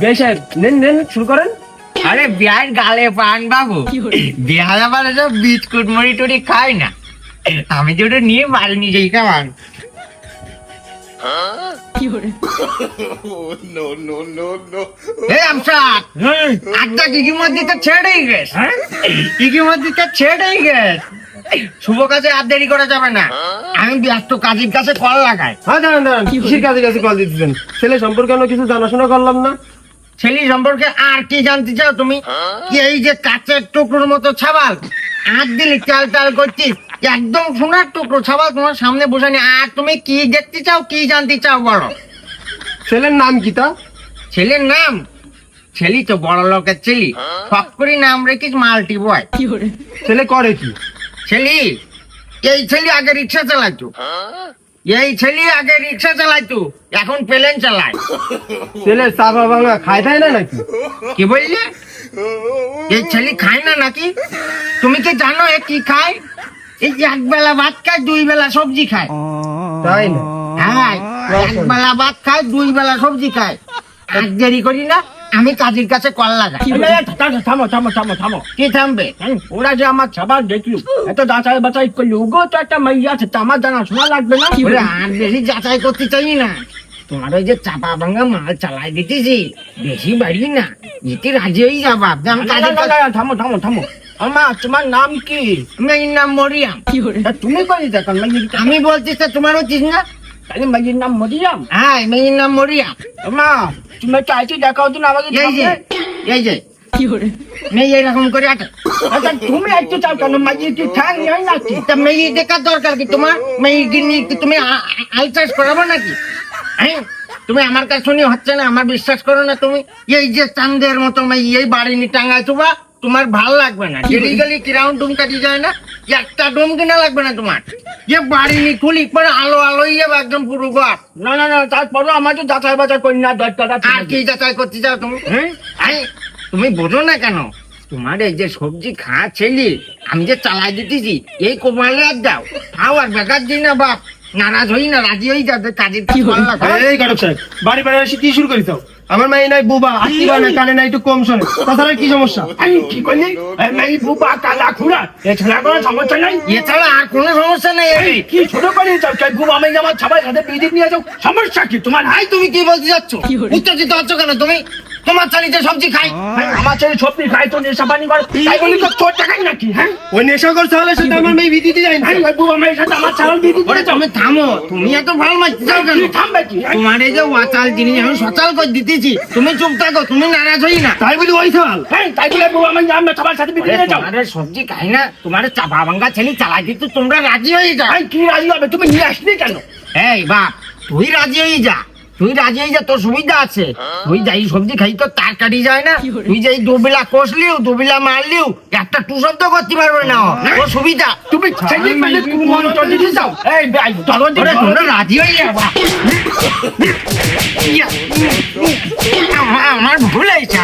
বিআই সাহেব নেন নেন শুরু করেন। আরে বিয়ার গালে পান বাবু, বিহার আবার সব বিস্কুট মুড়ি টুড়ি খায় না, আমি যে ওটা নিয়ে বাড়ি নিয়ে যাই কেমন। আচ্ছা কিকি মধ্যে ছেড়েই গেছ, কিকি মধ্যে ছেড়েই গেছ। শুভ কাজে আর দেরি করা যাবে না, আমি ব্যস্ত কাজের কাছে কল লাগাই। হ্যাঁ দাঁড়ান দাঁড়ান, কিসের কাছে কাছে কল দিতেছেন? ছেলে সম্পর্কে আমরা কিছু জানাশোনা করলাম না। ছেলে সম্পর্কে আর কি জানতে চাও তুমি? কি এই যে কাঁচের টুকরোর মতো ছাবাল, আর দিলি চাল চাল করছিস, একদম সোনার টুকরো ছাবাল তোমার সামনে বসে নি। আর তুমি কি দেখতে চাও, কি জানতে চাও বলো? ছেলের নাম কি তা? ছেলের নাম? ছেলে তো বড় লোকের ছেলে, সব করে নাম রেখিস মাল্টি বয়। ছেলে করে কি? ছেলে, এই ছেলে আগে রিক্সা চালাইতো, এই ছেলে আগে রিক্সা চালাইতো, এখন প্লেন চালায়। ছেলে চাপা ভাঙা খায় তাই না নাকি? কি বললে? এই ছেলে খায় না নাকি? তুমি কি জানো এ কি খায়? এই যে এক বেলা ভাত খায়, দুই বেলা সবজি খায়। তাই না? হ্যাঁ, এক বেলা ভাত খায়, দুই বেলা সবজি খায়। আর দেরি করি না, আমি কাজের কাছে কল লাগাই। থামো থামো থামো থামো। কি থামবে? ওরা যে আমার ছাপাল দেখলো, এত যাচাই বাছাই করলো, ওগো তো একটা মাইয়া আছে, তা আমার জানা শোনা লাগবে না? ওরে আর বেশি যাচাই করতে চাই না, তোমার ওই যে চাপা ভাঙা মাল চালাই দিতেছি, বেশি বাড়ি না, এতে রাজি হয়ে যাবা। আমি কাজের কাছে। থামো থামো থামো। আমা তোমার নাম কি? মেয়ের নাম মরিয়াম। তা তুমি কই দেখো মাইয়ের? আমি বলছিস তো তোমার হচ্ছিস না? তাহলে মাইয়ের নাম মরিয়াম? হ্যাঁ, মেয়ের নাম মরিয়াম। মা তুমি চাইছি দেখাও তো না আমাকে। এই যে, এই যে মেয়ে এরকম করে আটা। আচ্ছা তুমি একটু চাও কেন? মাইয়ের কি ঠ্যাং নেই নাকি? তা মেয়ে দেখার দরকার কি তোমার? মেয়েকে নিয়ে কি তুমি আলচাস করাবো নাকি? হ্যাঁ, তুমি আমার কাছে শুনি হচ্ছে না, আমার বিশ্বাস করো না তুমি। এই যে চান্দের মতো মেয়ে এই বাড়ি নিয়ে টাঙ্গাইছো বা, তোমার ভাল লাগবে না। গেলি গেলি কিরাউন্ড ডুম কাটি যায় না, একটা ডুম কিনা লাগবে না তোমার। যে বাড়ি নিয়ে খুলি পরে আলো আলো যাবে একদম পুরো ঘর। না না না, তারপরও আমার তো যাচাই বাছাই করি না দরকার আছে। আর কি যাচাই করতে চাও তুমি? হ্যাঁ, তুমি বোঝো না কেন? তোমার এই যে সবজি খাওয়া ছেলে আমি যে চালাই দিতেছি, এই কোমালে আর দাও, খাও আর বেকার দিই না বাপ। নারাজ হই না, রাজি হয়ে যাবে কাজের কি হল। এই গরব সাহেব, বাড়ি বাড়ি এসে কি শুরু করিস? আমার মাই নাই বুবা, আত্মি না কানে নাই, একটু কম শোনে, তাছাড়া কি সমস্যা? কি করলি? এই বুবা কালা খুড়া, এছাড়া কোনো সমস্যা নাই? এছাড়া আর কোনো সমস্যা নেই। এই কি ছোট করে যাও? বুবা আমি আমার সবাই সাথে বিয়ে নিয়ে যাও, সমস্যা কি তোমার? ভাই তুমি কি বলতে যাচ্ছ? উত্তেজিত হচ্ছ কেন তুমি? তোমার চালিতে সবজি খাই, আমার ছেলে সবজি খাই তো নেশা পানি করে, তাই বলি তো তোর টাকাই নাকি? হ্যাঁ, ওই নেশা করছে হলে সেটা আমার মেয়ে বিয়ে দিতে যায় না। ওই বুবা মেয়ের সাথে আমার ছাড়াল বিয়ে দিতে যায়। তুমি থামো, তুমি এত ভালো মারতে চাও কেন? থামবে কি? তোমার এই যে ওয়াচাল জিনিস আমি সচাল করে দিতেছি, তুমি চুপ থাকো, তুমি নারাজ হই না। তাই বলি ওই ছাড়াল? হ্যাঁ, তাই বলে বুবা আমি সবার সাথে বিয়ে দিতে যাও। তোমার সবজি খাই না, তোমার চাপা ভাঙ্গা ছেলে চালাই দিতে তোমরা রাজি হয়ে যাও। কি রাজি হবে? তুমি নিয়ে আসলি কেন? এই বাপ, তুই রাজি হয়ে যা, তুই রাজি হয়ে যা, তোর সুবিধা আছে। তুই যাই সবজি খাই তো তার কাটি যায় না, তুই যাই দুবেলা কষলিও দুবেলা মারলিও একটা টু শব্দ করতে পারবে না, তোর সুবিধা। তুমি ছেলে মেয়ে কুমন্ত্র দিতে যাও। এই তোমরা রাজি হয়ে যা বাপ। আমার ভুল হয়েছে,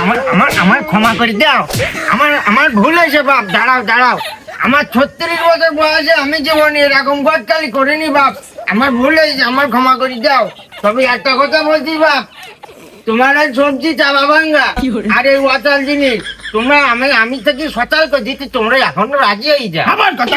আমার ক্ষমা করে দাও, আমার ভুল হয়েছে বাপ। দাঁড়াও দাঁড়াও, আমার 36 বছর বয়সে আমি জীবনে এরকম গদকালি করিনি বাপ, আমার ভুল হয়েছে, আমার ক্ষমা করে দাও। তবে একটা কথা বলছি বাপ, তোমার এই সবজি চাপা ভাঙ্গা আর এই ওয়াটাল জিনিস তোমরা আমি থেকে সচাল করে দিতে, তোমরা এখনো রাজি হয়ে যাও। আমার কথা